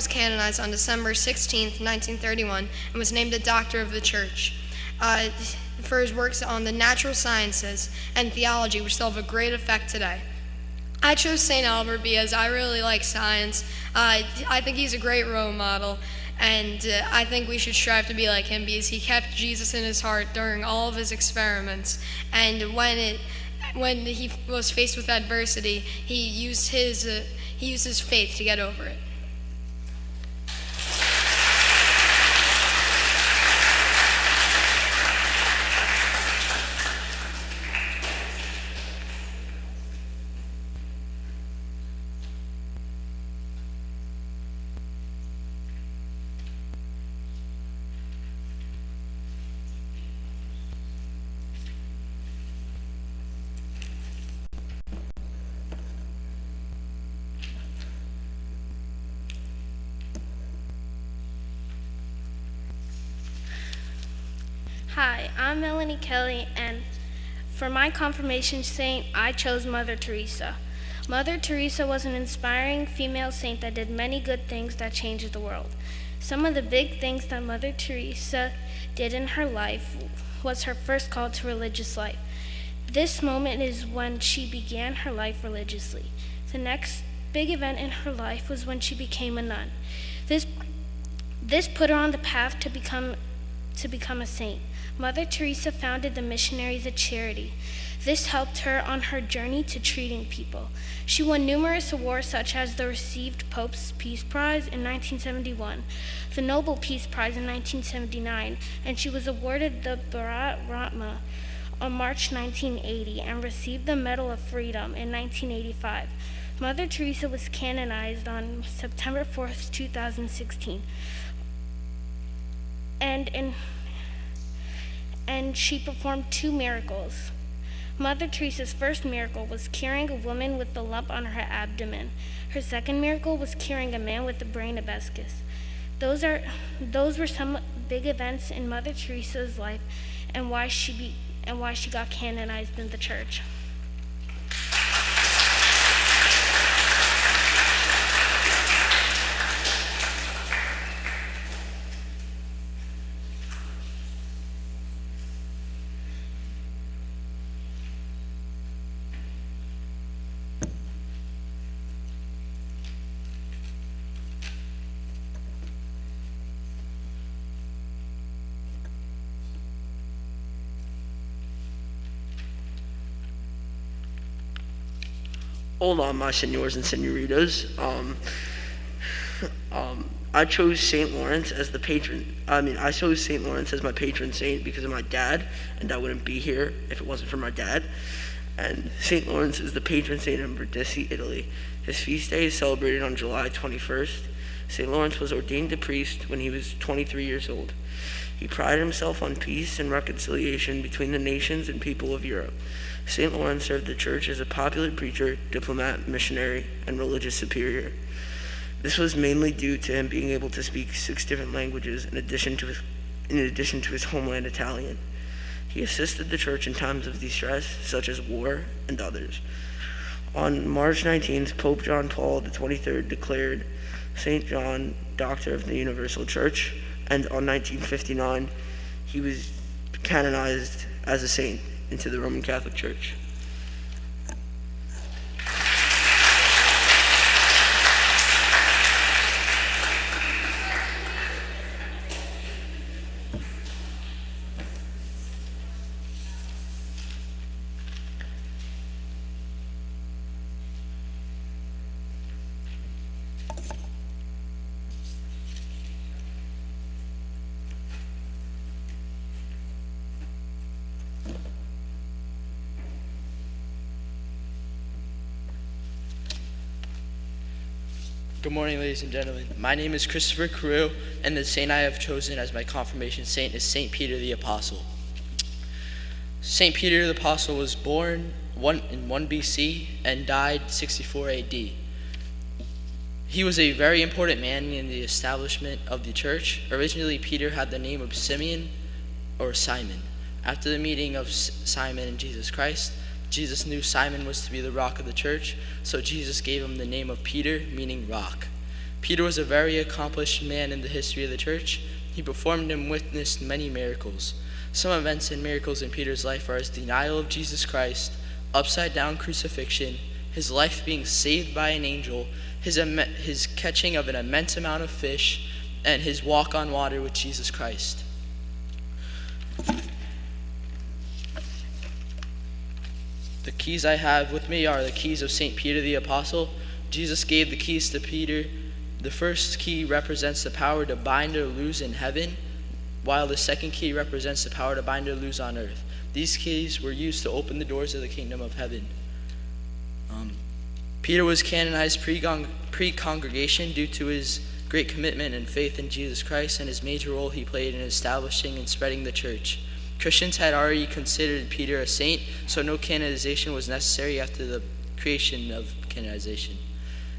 was canonized on December 16th, 1931, and was named a Doctor of the Church for his works on the natural sciences and theology, which still have a great effect today. I chose St. Albert because I really like science. I think he's a great role model, and I think we should strive to be like him because he kept Jesus in his heart during all of his experiments. And when he was faced with adversity, he used his faith to get over it. Hi, I'm Melanie Kelly, and for my confirmation saint, I chose Mother Teresa. Mother Teresa was an inspiring female saint that did many good things that changed the world. Some of the big things that Mother Teresa did in her life was her first call to religious life. This moment is when she began her life religiously. The next big event in her life was when she became a nun. This put her on the path to become a saint. Mother Teresa founded the Missionaries of Charity. This helped her on her journey to treating people. She won numerous awards such as the received Pope's Peace Prize in 1971, the Nobel Peace Prize in 1979, and she was awarded the Bharat Ratna on March 1980 and received the Medal of Freedom in 1985. Mother Teresa was canonized on September 4th, 2016. And she performed 2 miracles. Mother Teresa's first miracle was curing a woman with a lump on her abdomen. Her second miracle was curing a man with a brain hibiscus. Those were some big events in Mother Teresa's life and why she got canonized in the church. Hola, my senors and senoritas. I chose St. Lawrence as I chose St. Lawrence as my patron saint because of my dad, and I wouldn't be here if it wasn't for my dad. And St. Lawrence is the patron saint of Brindisi, Italy. His feast day is celebrated on July 21st. St. Lawrence was ordained a priest when he was 23 years old. He prided himself on peace and reconciliation between the nations and people of Europe. St. Lawrence served the church as a popular preacher, diplomat, missionary, and religious superior. This was mainly due to him being able to speak 6 different languages in addition to his homeland Italian. He assisted the church in times of distress, such as war and others. On March 19th, Pope John Paul XXIII declared St. John Doctor of the Universal Church, and on 1959, he was canonized as a saint into the Roman Catholic Church. Good morning, ladies and gentlemen. My name is Christopher Carew, and the saint I have chosen as my confirmation saint is St. Peter the Apostle. St. Peter the Apostle was born in 1 BC and died 64 AD. He was a very important man in the establishment of the church. Originally, Peter had the name of Simeon or Simon. After the meeting of Simon and Jesus Christ, Jesus knew Simon was to be the rock of the church, so Jesus gave him the name of Peter, meaning rock. Peter was a very accomplished man in the history of the church. He performed and witnessed many miracles. Some events and miracles in Peter's life are his denial of Jesus Christ, upside-down crucifixion, his life being saved by an angel, his catching of an immense amount of fish, and his walk on water with Jesus Christ. The keys I have with me are the keys of St. Peter the Apostle. Jesus gave the keys to Peter. The first key represents the power to bind or loose in heaven, while the second key represents the power to bind or loose on earth. These keys were used to open the doors of the kingdom of heaven. Peter was canonized pre-congregation due to his great commitment and faith in Jesus Christ and his major role he played in establishing and spreading the church. Christians had already considered Peter a saint, so no canonization was necessary after the creation of canonization.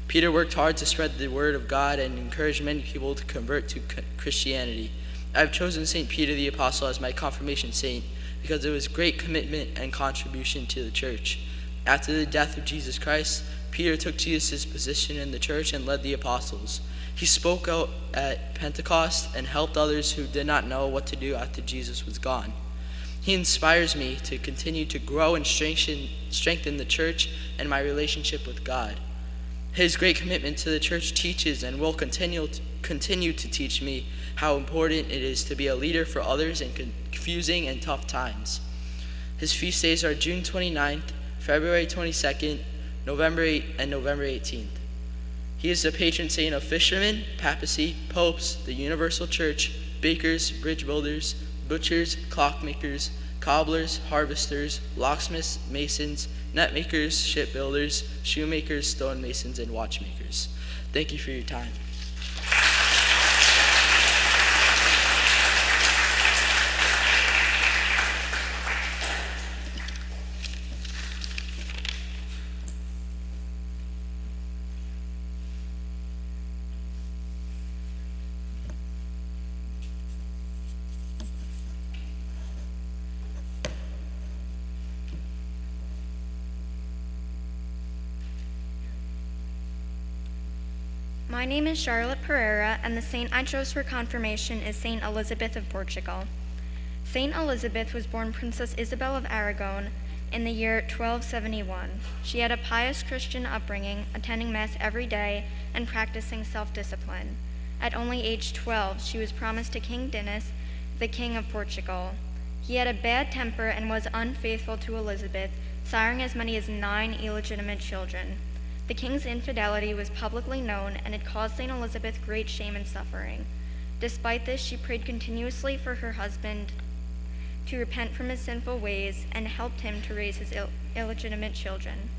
Peter worked hard to spread the word of God and encourage many people to convert to Christianity. I've chosen St. Peter the Apostle as my confirmation saint because of his great commitment and contribution to the church. After the death of Jesus Christ, Peter took Jesus' position in the church and led the apostles. He spoke out at Pentecost and helped others who did not know what to do after Jesus was gone. He inspires me to continue to grow and strengthen the church and my relationship with God. His great commitment to the church teaches and will continue to teach me how important it is to be a leader for others in confusing and tough times. His feast days are June 29th, February 22nd, November 8th, and November 18th. He is the patron saint of fishermen, papacy, popes, the universal church, bakers, bridge builders, butchers, clockmakers, cobblers, harvesters, locksmiths, masons, net makers, shipbuilders, shoemakers, stonemasons, and watchmakers. Thank you for your time. My name is Charlotte Pereira, and the saint I chose for confirmation is Saint Elizabeth of Portugal. Saint Elizabeth was born Princess Isabel of Aragon in the year 1271. She had a pious Christian upbringing, attending Mass every day and practicing self-discipline. At only age 12, she was promised to King Dinis, the King of Portugal. He had a bad temper and was unfaithful to Elizabeth, siring as many as 9 illegitimate children. The king's infidelity was publicly known, and it caused St. Elizabeth great shame and suffering. Despite this, she prayed continuously for her husband to repent from his sinful ways and helped him to raise his illegitimate children.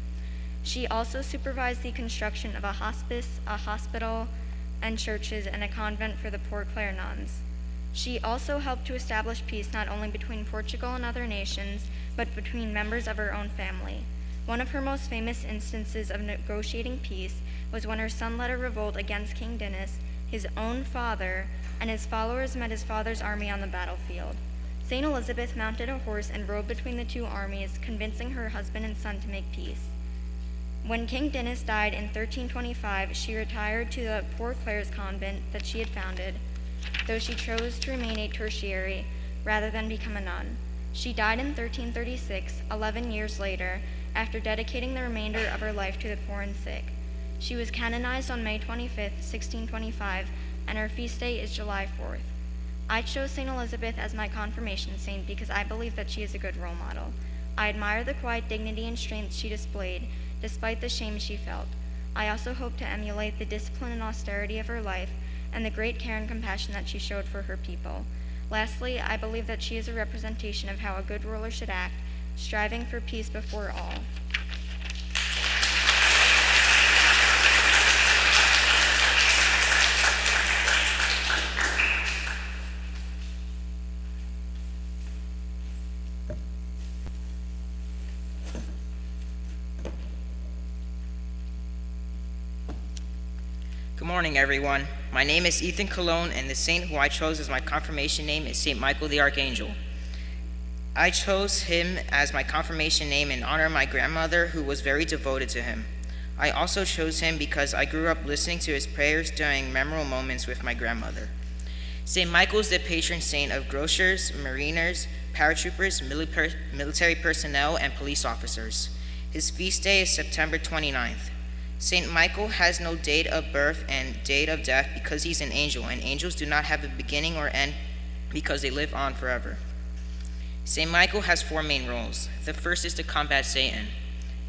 She also supervised the construction of a hospice, a hospital, and churches, and a convent for the Poor Clare nuns. She also helped to establish peace not only between Portugal and other nations, but between members of her own family. One of her most famous instances of negotiating peace was when her son led a revolt against King Dinis, his own father, and his followers met his father's army on the battlefield. St. Elizabeth mounted a horse and rode between the two armies, convincing her husband and son to make peace. When King Dinis died in 1325, she retired to the Poor Clares convent that she had founded, though she chose to remain a tertiary rather than become a nun. She died in 1336, 11 years later, after dedicating the remainder of her life to the poor and sick. She was canonized on May 25, 1625, and her feast day is July 4th. I chose St. Elizabeth as my confirmation saint because I believe that she is a good role model. I admire the quiet dignity and strength she displayed, despite the shame she felt. I also hope to emulate the discipline and austerity of her life and the great care and compassion that she showed for her people. Lastly, I believe that she is a representation of how a good ruler should act, striving for peace before all. Good morning, everyone. My name is Ethan Cologne, and the saint who I chose as my confirmation name is St. Michael the Archangel. I chose him as my confirmation name in honor of my grandmother, who was very devoted to him. I also chose him because I grew up listening to his prayers during memorable moments with my grandmother. St. Michael is the patron saint of grocers, mariners, paratroopers, military personnel, and police officers. His feast day is September 29th. St. Michael has no date of birth and date of death because he's an angel, and angels do not have a beginning or end because they live on forever. St. Michael has 4 main roles. The first is to combat Satan.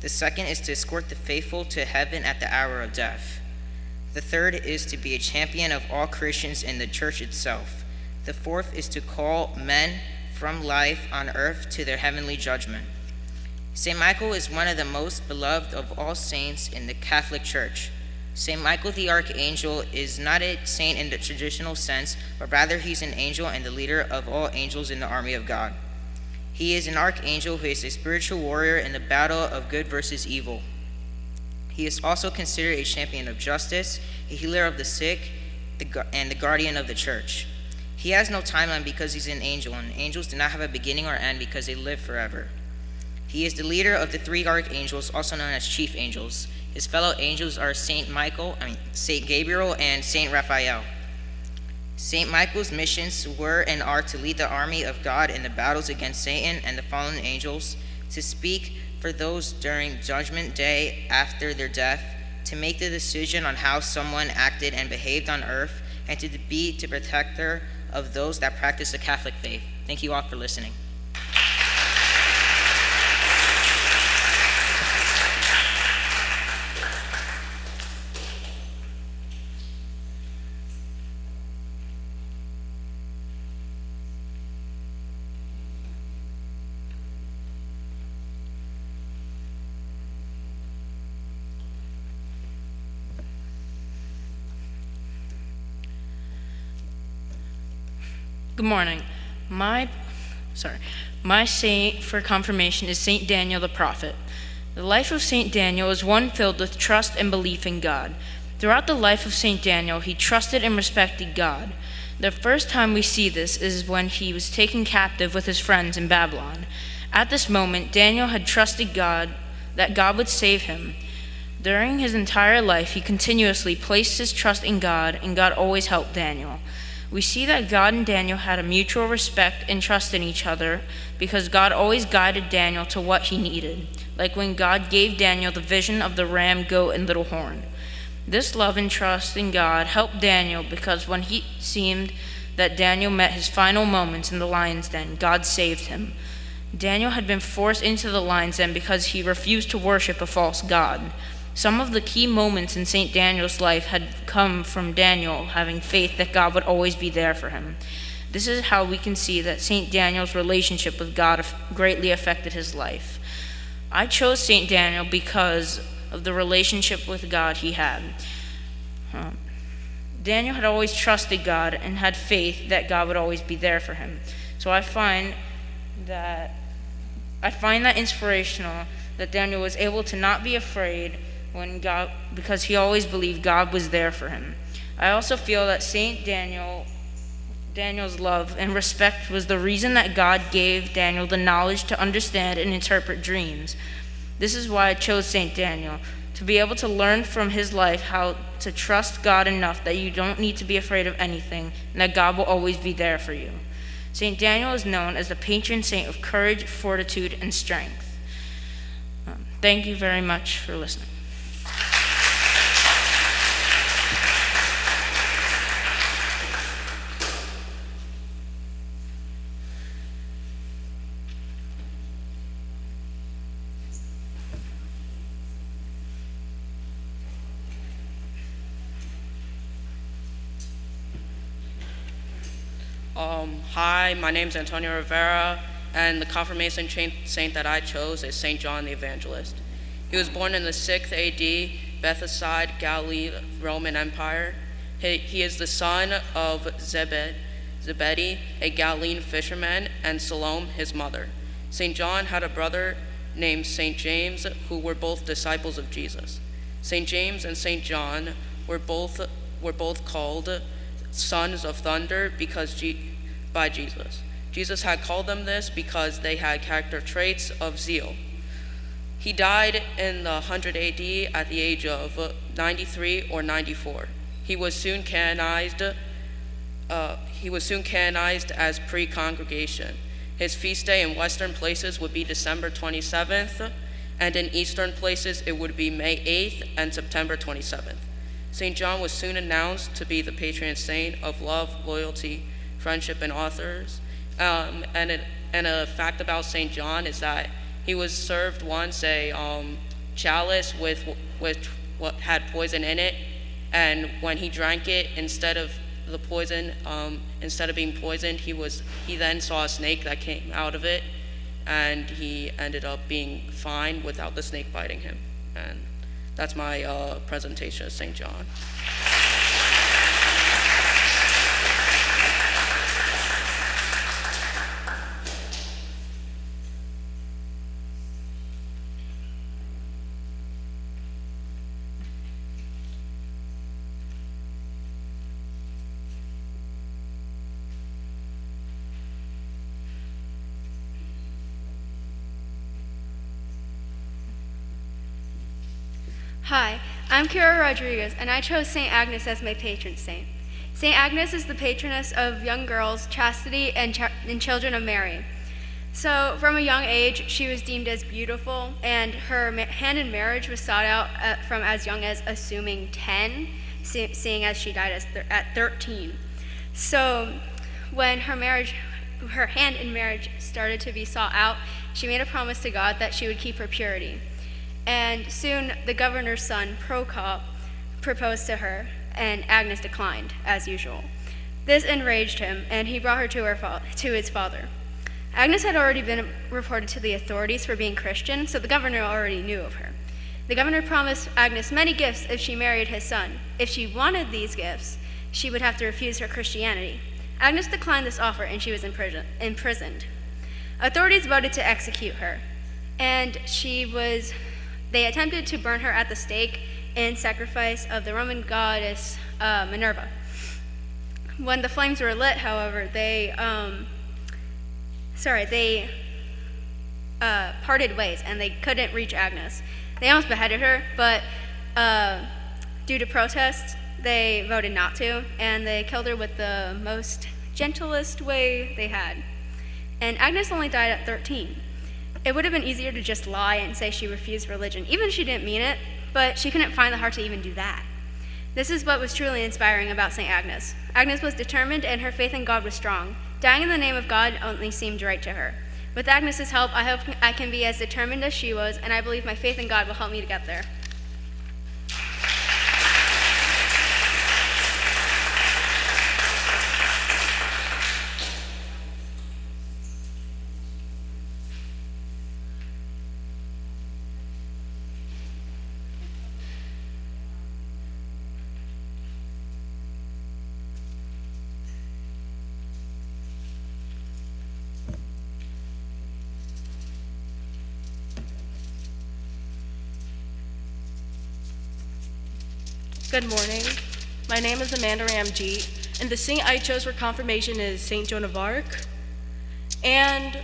The second is to escort the faithful to heaven at the hour of death. The third is to be a champion of all Christians in the church itself. The fourth is to call men from life on earth to their heavenly judgment. St. Michael is one of the most beloved of all saints in the Catholic Church. St. Michael the Archangel is not a saint in the traditional sense, but rather he's an angel and the leader of all angels in the army of God. He is an archangel who is a spiritual warrior in the battle of good versus evil. He is also considered a champion of justice, a healer of the sick, and the guardian of the church. He has no timeline because he's an angel, and angels do not have a beginning or end because they live forever. He is the leader of the 3 archangels, also known as chief angels. His fellow angels are Saint Gabriel, and Saint Raphael. Saint Michael's missions were and are to lead the army of God in the battles against Satan and the fallen angels, to speak for those during Judgment Day after their death, to make the decision on how someone acted and behaved on earth, and to be the protector of those that practice the Catholic faith. Thank you all for listening. Good morning. My saint for confirmation is Saint Daniel the prophet. The life of Saint Daniel is one filled with trust and belief in God. Throughout the life of Saint Daniel, he trusted and respected God. The first time we see this is when he was taken captive with his friends in Babylon. At this moment, Daniel had trusted God that God would save him. During his entire life, he continuously placed his trust in God, and God always helped Daniel. We see that God and Daniel had a mutual respect and trust in each other because God always guided Daniel to what he needed, like when God gave Daniel the vision of the ram, goat, and little horn. This love and trust in God helped Daniel because when he seemed that Daniel met his final moments in the lion's den, God saved him. Daniel had been forced into the lion's den because he refused to worship a false god. Some of the key moments in St. Daniel's life had come from Daniel having faith that God would always be there for him. This is how we can see that St. Daniel's relationship with God greatly affected his life. I chose St. Daniel because of the relationship with God he had. Daniel had always trusted God and had faith that God would always be there for him. So I find that inspirational that Daniel was able to not be afraid because he always believed God was there for him. I also feel that Saint Daniel's love and respect was the reason that God gave Daniel the knowledge to understand and interpret dreams. This is why I chose Saint Daniel, to be able to learn from his life how to trust God enough that you don't need to be afraid of anything and that God will always be there for you. Saint Daniel is known as the patron saint of courage, fortitude, and strength. Thank you very much for listening. Hi, my name's Antonio Rivera, and the confirmation saint that I chose is St. John the Evangelist. He was born in the 6th AD, Bethsaida, Galilee, Roman Empire. He is the son of Zebedee, a Galilean fisherman, and Salome, his mother. St. John had a brother named St. James, who were both disciples of Jesus. St. James and St. John were both called sons of thunder by Jesus. Jesus had called them this because they had character traits of zeal. He died in the 100 AD at the age of 93 or 94. He was soon canonized as pre-congregation. His feast day in Western places would be December 27th, and in Eastern places it would be May 8th and September 27th. St. John was soon announced to be the patron saint of love, loyalty, friendship, and authors. And a fact about St. John is that he was served once a chalice with what had poison in it, and when he drank it, instead of the poison, instead of being poisoned, he then saw a snake that came out of it, and he ended up being fine without the snake biting him. And that's my presentation of St. John. Hi, I'm Kira Rodriguez, and I chose St. Agnes as my patron saint. St. Agnes is the patroness of young girls, chastity, and children of Mary. So, from a young age, she was deemed as beautiful, and her hand in marriage was sought out from as young as assuming 10, seeing as she died at 13. So, when her hand in marriage started to be sought out, she made a promise to God that she would keep her purity. And soon the governor's son, Procop, proposed to her, and Agnes declined, as usual. This enraged him, and he brought her to his father. Agnes had already been reported to the authorities for being Christian, so the governor already knew of her. The governor promised Agnes many gifts if she married his son. If she wanted these gifts, she would have to refuse her Christianity. Agnes declined this offer, and she was imprisoned. Authorities voted to execute her, and they attempted to burn her at the stake in sacrifice of the Roman goddess Minerva. When the flames were lit, however, they parted ways, and they couldn't reach Agnes. They almost beheaded her, but due to protests, they voted not to, and they killed her with the most gentlest way they had. And Agnes only died at 13. It would have been easier to just lie and say she refused religion, even if she didn't mean it, but she couldn't find the heart to even do that. This is what was truly inspiring about St. Agnes. Agnes was determined, and her faith in God was strong. Dying in the name of God only seemed right to her. With Agnes's help, I hope I can be as determined as she was, and I believe my faith in God will help me to get there. Good morning. My name is Amanda Ramjeet, and the saint I chose for confirmation is Saint Joan of Arc. And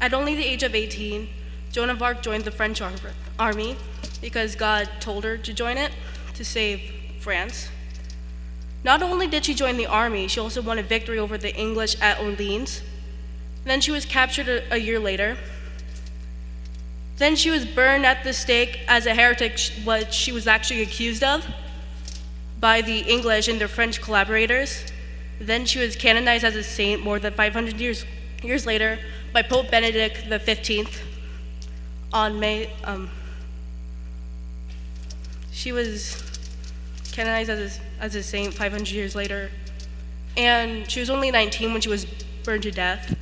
at only the age of 18, Joan of Arc joined the French army because God told her to join it to save France. Not only did she join the army, she also won a victory over the English at Orleans. Then she was captured a year later. Then she was burned at the stake as a heretic, what she was actually accused of by the English and their French collaborators. Then she was canonized as a saint more than 500 years later by Pope Benedict XV on May. She was canonized as a saint 500 years later, and she was only 19 when she was burned to death.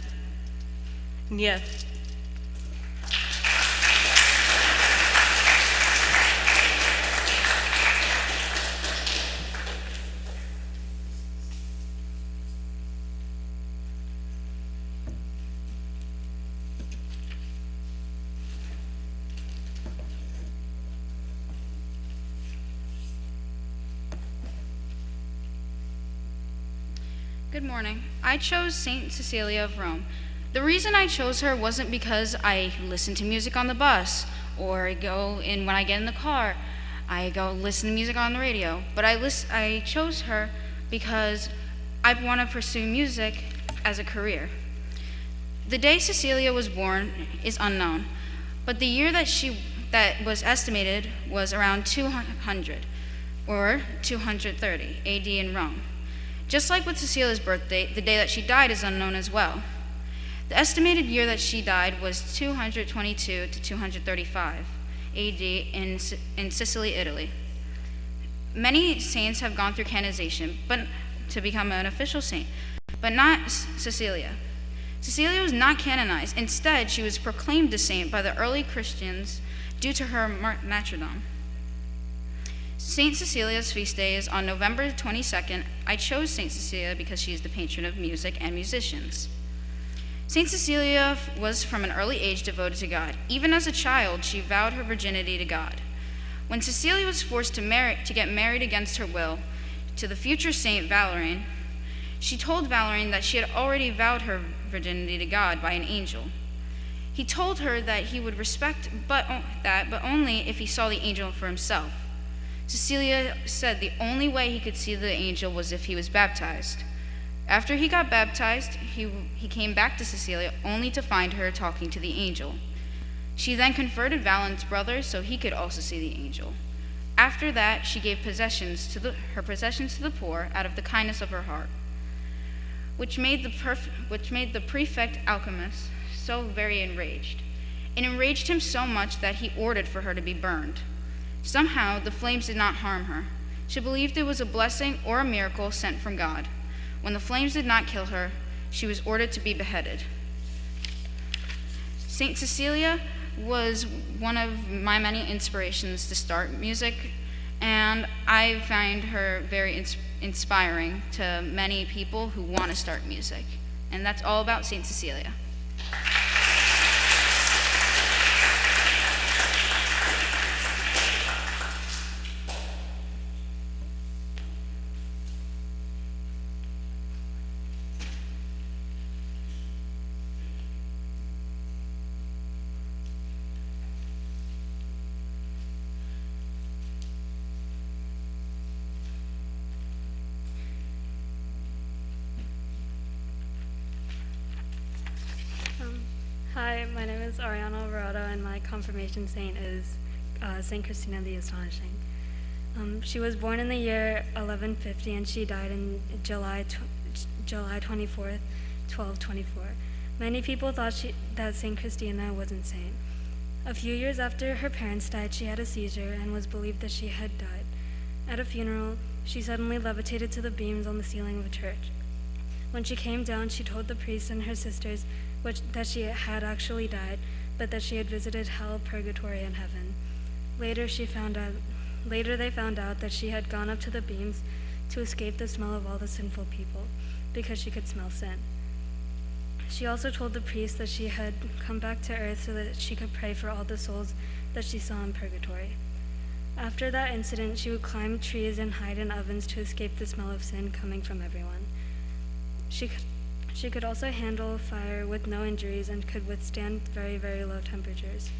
And yeah. Good morning. I chose Saint Cecilia of Rome. The reason I chose her wasn't because I listen to music on the bus or when I get in the car, I go listen to music on the radio, but I chose her because I want to pursue music as a career. The day Cecilia was born is unknown, but the year that was estimated was around 200 or 230 AD in Rome. Just like with Cecilia's birthday, the day that she died is unknown as well. The estimated year that she died was 222 to 235 AD in Sicily, Italy. Many saints have gone through canonization to become an official saint, but not Cecilia. Cecilia was not canonized. Instead, she was proclaimed a saint by the early Christians due to her martyrdom. Saint Cecilia's feast day is on November 22nd. I chose Saint Cecilia because she is the patron of music and musicians. Saint Cecilia was from an early age devoted to God. Even as a child, she vowed her virginity to God. When Cecilia was forced to get married against her will to the future Saint Valerian, she told Valerian that she had already vowed her virginity to God by an angel. He told her that he would respect but only if he saw the angel for himself. Cecilia said the only way he could see the angel was if he was baptized. After he got baptized, he came back to Cecilia only to find her talking to the angel. She then converted Valerian's brother so he could also see the angel. After that, she gave her possessions to the poor out of the kindness of her heart, which made the prefect alchemist so very enraged. It enraged him so much that he ordered for her to be burned. Somehow, the flames did not harm her. She believed it was a blessing or a miracle sent from God. When the flames did not kill her, she was ordered to be beheaded. Saint Cecilia was one of my many inspirations to start music, and I find her very inspiring to many people who want to start music. And that's all about Saint Cecilia. Hi, my name is Ariana Alvarado, and my confirmation saint is Saint Christina the Astonishing. She was born in the year 1150, and she died in July 24th, 1224. Many people thought that Saint Christina was insane. A few years after her parents died, she had a seizure and was believed that she had died. At a funeral, she suddenly levitated to the beams on the ceiling of a church. When she came down, she told the priests and her sisters that she had actually died, but that she had visited hell, purgatory, and heaven. Later they found out that she had gone up to the beams to escape the smell of all the sinful people, because she could smell sin. She also told the priests that she had come back to earth so that she could pray for all the souls that she saw in purgatory. After that incident, she would climb trees and hide in ovens to escape the smell of sin coming from everyone. She could also handle fire with no injuries and could withstand very, very low temperatures.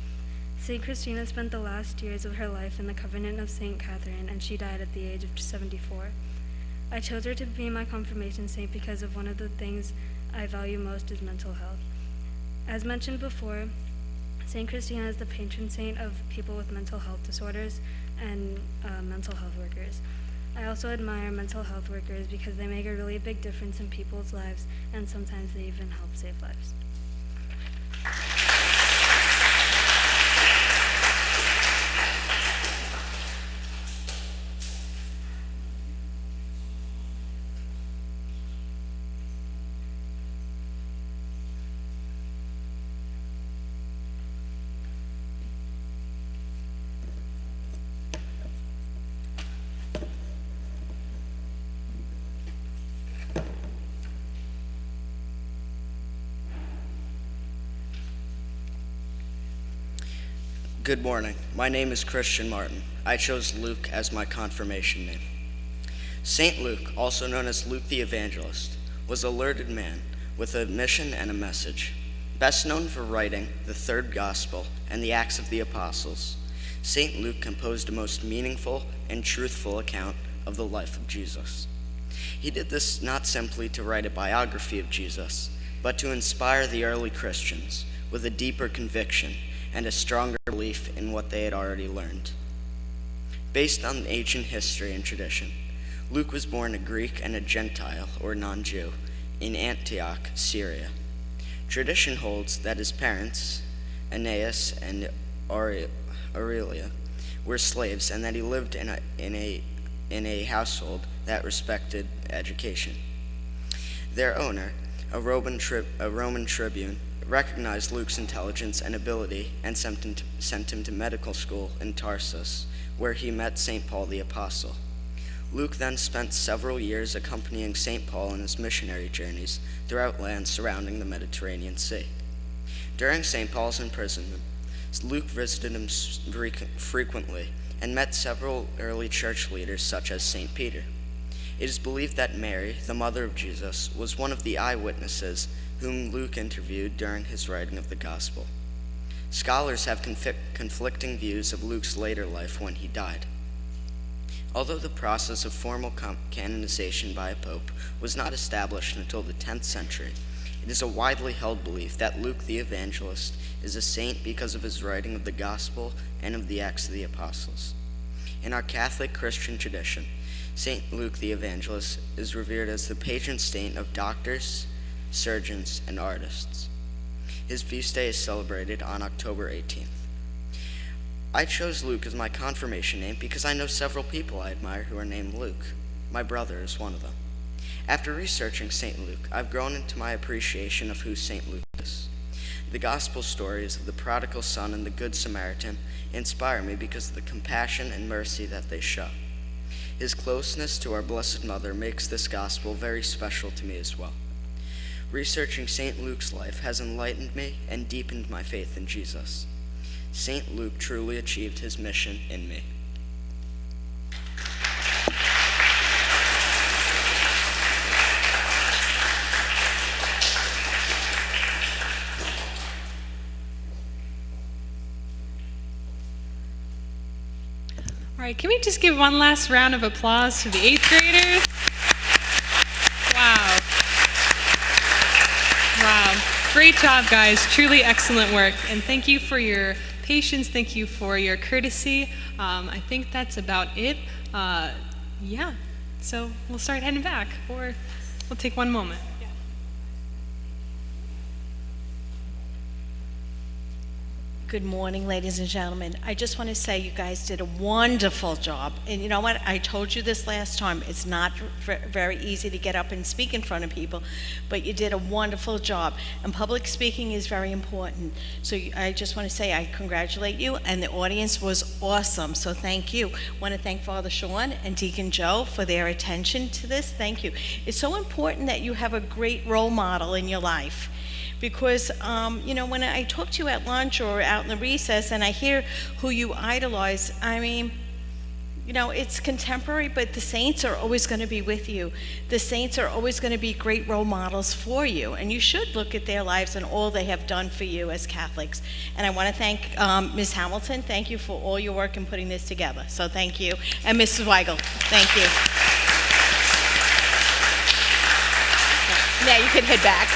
St. Christina spent the last years of her life in the convent of St. Catherine, and she died at the age of 74. I chose her to be my confirmation saint because of one of the things I value most is mental health. As mentioned before, St. Christina is the patron saint of people with mental health disorders and mental health workers. I also admire mental health workers because they make a really big difference in people's lives, and sometimes they even help save lives. Good morning. My name is Christian Martin. I chose Luke as my confirmation name. Saint Luke, also known as Luke the Evangelist, was a learned man with a mission and a message. Best known for writing the third gospel and the Acts of the Apostles, St. Luke composed a most meaningful and truthful account of the life of Jesus. He did this not simply to write a biography of Jesus, but to inspire the early Christians with a deeper conviction and a stronger belief in what they had already learned. Based on ancient history and tradition, Luke was born a Greek and a Gentile, or non-Jew, in Antioch, Syria. Tradition holds that his parents, Aeneas and Aurelia, were slaves, and that he lived in a household that respected education. Their owner, a Roman tribune, recognized Luke's intelligence and ability and sent him to medical school in Tarsus, where he met St. Paul the Apostle. Luke then spent several years accompanying St. Paul in his missionary journeys throughout lands surrounding the Mediterranean Sea. During St. Paul's imprisonment, Luke visited him frequently and met several early church leaders such as St. Peter. It is believed that Mary, the mother of Jesus, was one of the eyewitnesses whom Luke interviewed during his writing of the Gospel. Scholars have conflicting views of Luke's later life when he died. Although the process of formal canonization by a pope was not established until the 10th century, it is a widely held belief that Luke the Evangelist is a saint because of his writing of the Gospel and of the Acts of the Apostles. In our Catholic Christian tradition, St. Luke the Evangelist is revered as the patron saint of doctors, surgeons, and artists. His feast day is celebrated on October 18th. I chose Luke as my confirmation name because I know several people I admire who are named Luke. My brother is one of them. After researching St. Luke, I've grown into my appreciation of who St. Luke is. The gospel stories of the prodigal son and the Good Samaritan inspire me because of the compassion and mercy that they show. His closeness to our Blessed Mother makes this gospel very special to me as well. Researching St. Luke's life has enlightened me and deepened my faith in Jesus. St. Luke truly achieved his mission in me. All right, can we just give one last round of applause to the 8th graders? Wow. Wow. Great job, guys. Truly excellent work. And thank you for your patience. Thank you for your courtesy. I think that's about it. Yeah. So we'll start heading back, or we'll take one moment. Good morning, ladies and gentlemen. I just want to say you guys did a wonderful job. And you know what? I told you this last time. It's not very easy to get up and speak in front of people, but you did a wonderful job. And public speaking is very important. So I just want to say I congratulate you, and the audience was awesome. So thank you. I want to thank Father Sean and Deacon Joe for their attention to this. Thank you. It's so important that you have a great role model in your life. Because, when I talk to you at lunch or out in the recess and I hear who you idolize, I mean, it's contemporary, but the saints are always going to be with you. The saints are always going to be great role models for you, and you should look at their lives and all they have done for you as Catholics. And I want to thank Ms. Hamilton. Thank you for all your work in putting this together. So thank you. And Mrs. Weigel, thank you. Now you can head back.